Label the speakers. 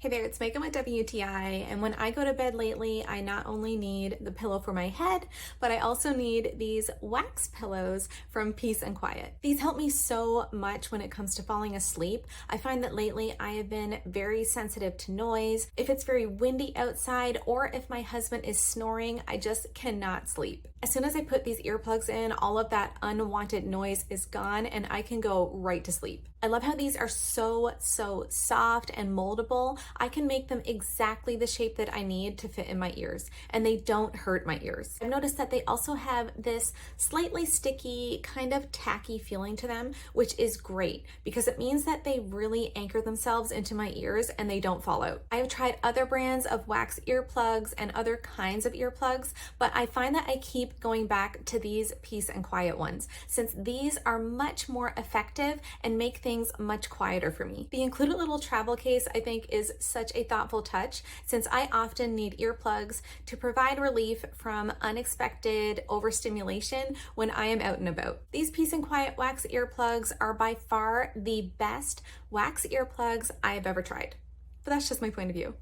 Speaker 1: Hey there, it's Megan with WTI, and when I go to bed lately, I not only need the pillow for my head, but I also need these wax pillows from Peace&Quiet. These help me so much when it comes to falling asleep. I find that lately I have been very sensitive to noise. If it's very windy outside or if my husband is snoring, I just cannot sleep. As soon as I put these earplugs in, all of that unwanted noise is gone and I can go right to sleep. I love how these are so soft and moldable. I can make them exactly the shape that I need to fit in my ears, and they don't hurt my ears. I've noticed that they also have this slightly sticky, kind of tacky feeling to them, which is great because it means that they really anchor themselves into my ears and they don't fall out. I have tried other brands of wax earplugs and other kinds of earplugs, but I find that I keep going back to these Peace&Quiet ones since these are much more effective and make things much quieter for me. The included little travel case I think is such a thoughtful touch since I often need earplugs to provide relief from unexpected overstimulation when I am out and about. These Peace&Quiet wax earplugs are by far the best wax earplugs I have ever tried. But that's just my point of view.